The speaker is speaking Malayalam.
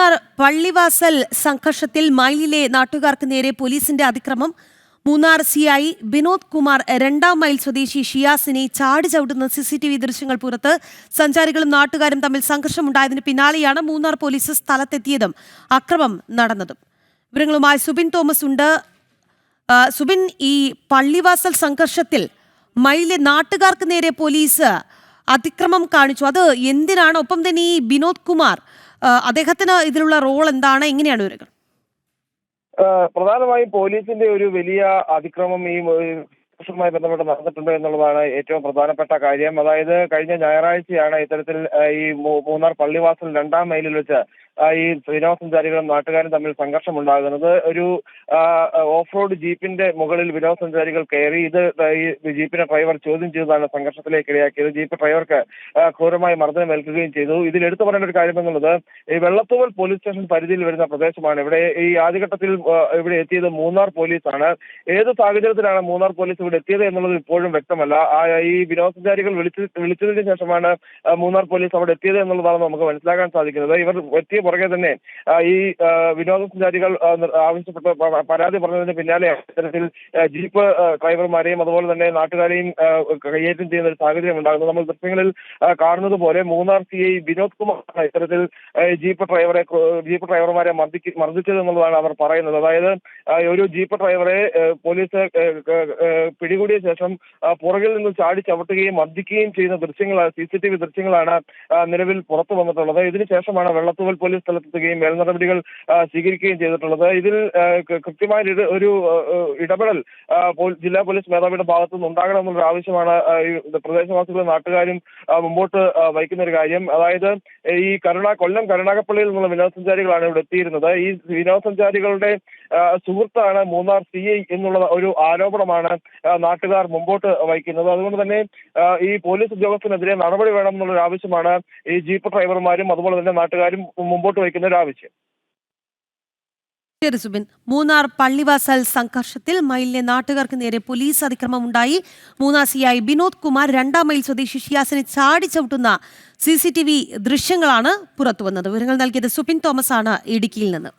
മൂന്നാർ പള്ളിവാസൽ സംഘർഷത്തിൽ മൈലിലെ നാട്ടുകാർക്ക് നേരെ പോലീസിന്റെ അതിക്രമം. മൂന്നാർ സിഐ വിനോദ് കുമാർ രണ്ടാം മൈൽ സ്വദേശി ഷിയാസിനെ ചാടി ചവിട്ടുന്ന CCTV ദൃശ്യങ്ങൾ പുറത്ത്. സഞ്ചാരികളും നാട്ടുകാരും തമ്മിൽ സംഘർഷമുണ്ടായതിന് പിന്നാലെയാണ് മൂന്നാർ പോലീസ് സ്ഥലത്തെത്തിയതും അക്രമം നടന്നതും. വിവരങ്ങളുമായി സുബിൻ തോമസ് ഉണ്ട്. സുബിൻ, ഈ പള്ളിവാസൽ സംഘർഷത്തിൽ മൈലിലെ നാട്ടുകാർക്ക് നേരെ പോലീസ് അതിക്രമം കാണിച്ചു. അത് എന്തിനാണ്? ഒപ്പം തന്നെ ഈ വിനോദ് കുമാർ, അദ്ദേഹത്തിന് ഇതിലുള്ള റോൾ എന്താണ്? എങ്ങനെയാണ് വിവരങ്ങൾ? പ്രധാനമായും പോലീസിന്റെ ഒരു വലിയ അതിക്രമം ഈ ുമായി ബന്ധപ്പെട്ട് നടന്നിട്ടുണ്ട് എന്നുള്ളതാണ് ഏറ്റവും പ്രധാനപ്പെട്ട കാര്യം. അതായത് കഴിഞ്ഞ ഞായറാഴ്ചയാണ് ഇത്തരത്തിൽ ഈ മൂന്നാർ പള്ളിവാസൽ രണ്ടാം മൈലിൽ വെച്ച് ഈ വിനോദസഞ്ചാരികളും നാട്ടുകാരും തമ്മിൽ സംഘർഷമുണ്ടാകുന്നത്. ഒരു ഓഫ് റോഡ് ജീപ്പിന്റെ മുകളിൽ വിനോദസഞ്ചാരികൾ കയറി ഈ ജീപ്പിന്റെ ഡ്രൈവർ ചോദ്യം ചെയ്തതാണ് സംഘർഷത്തിലേക്ക് ഇടയാക്കിയത്. ജീപ്പ് ഡ്രൈവർക്ക് ക്രൂരമായി മർദ്ദനമേൽക്കുകയും ചെയ്തു. ഇതിൽ എടുത്തു പറയേണ്ട ഒരു കാര്യം എന്നുള്ളത്, ഈ വെള്ളത്തൂവൽ പോലീസ് സ്റ്റേഷൻ പരിധിയിൽ വരുന്ന പ്രദേശമാണ്. ഇവിടെ ഈ ആദ്യഘട്ടത്തിൽ ഇവിടെ എത്തിയത് മൂന്നാർ പോലീസാണ്. ഏത് സാഹചര്യത്തിലാണ് മൂന്നാർ പോലീസ് ഇവിടെ എത്തിയത് എന്നുള്ളത് ഇപ്പോഴും വ്യക്തമല്ല. ഈ വിനോദസഞ്ചാരികൾ വിളിച്ചതിന് ശേഷമാണ് മൂന്നാർ പോലീസ് അവിടെ എത്തിയത് എന്നുള്ളതാണ് നമുക്ക് മനസ്സിലാക്കാൻ സാധിക്കുന്നത്. ഇവർ എത്തിയ പുറകെ തന്നെ ഈ വിനോദസഞ്ചാരികൾ ആവശ്യപ്പെട്ട് പരാതി പറഞ്ഞതിന് പിന്നാലെ ഇത്തരത്തിൽ ജീപ്പ് ഡ്രൈവർമാരെയും അതുപോലെ തന്നെ നാട്ടുകാരെയും കൈയേറ്റം ചെയ്യുന്ന ഒരു സാഹചര്യം ഉണ്ടാകുന്നു. നമ്മൾ ദൃശ്യങ്ങളിൽ കാണുന്നത് പോലെ മൂന്നാർ CI വിനോദ് കുമാർ ഇത്തരത്തിൽ ജീപ്പ് ഡ്രൈവർമാരെ മർദ്ദിച്ചത് എന്നുള്ളതാണ് അവർ പറയുന്നത്. അതായത് ഒരു ജീപ്പ് ഡ്രൈവറെ പോലീസ് പിടികൂടിയ ശേഷം പുറകിൽ നിന്ന് ചാടി ചവിട്ടുകയും മർദ്ദിക്കുകയും ചെയ്യുന്ന ദൃശ്യങ്ങളാണ്, CCTV ദൃശ്യങ്ങളാണ് നിലവിൽ പുറത്തു വന്നിട്ടുള്ളത്. ഇതിനുശേഷമാണ് വെള്ളത്തൂവൽ പോലീസ് സ്ഥലത്തെത്തുകയും മേൽ നടപടികൾ സ്വീകരിക്കുകയും ചെയ്തിട്ടുള്ളത്. ഇതിൽ കൃത്യമായ ഒരു ഇടപെടൽ ജില്ലാ പോലീസ് മേധാവിയുടെ ഭാഗത്തു നിന്ന് ഉണ്ടാകണമെന്നുള്ള ആവശ്യമാണ് പ്രദേശവാസികളും നാട്ടുകാരും മുമ്പോട്ട് വയ്ക്കുന്ന ഒരു കാര്യം. അതായത് ഈ കൊല്ലം കരുനാഗപ്പള്ളിയിൽ നിന്നുള്ള വിനോദസഞ്ചാരികളാണ് ഇവിടെ എത്തിയിരുന്നത്. ഈ വിനോദസഞ്ചാരികളുടെ സുഹൃത്താണ് മൂന്നാർ CI എന്നുള്ള ഒരു ആരോപണമാണ് നാട്ടുകാർ മുമ്പോട്ട് വയ്ക്കുന്നത്. അതുകൊണ്ട് തന്നെ ഈ പോലീസ് ഉദ്യോഗസ്ഥനെതിരെ നടപടി വേണം എന്നുള്ളൊരു ആവശ്യമാണ് ഈ ജീപ്പ് ഡ്രൈവർമാരും അതുപോലെ തന്നെ നാട്ടുകാരും മുമ്പോട്ട് വയ്ക്കുന്ന ഒരു ആവശ്യം. ശരി സുബിൻ. മൂന്നാർ പള്ളിവാസൽ സംഘർഷത്തിൽ മൈലിലെ നാട്ടുകാർക്ക് നേരെ പോലീസ് അതിക്രമമുണ്ടായി. മൂന്നാർ CI വിനോദ് കുമാർ രണ്ടാം മൈൽ സ്വദേശി ഷിയാസിനെ ചാടി ചവിട്ടുന്ന CCTV ദൃശ്യങ്ങളാണ് പുറത്തുവന്നത്. വിവരങ്ങൾ നൽകിയത് സുബിൻ തോമസ് ആണ് ഇടുക്കിയിൽ നിന്ന്.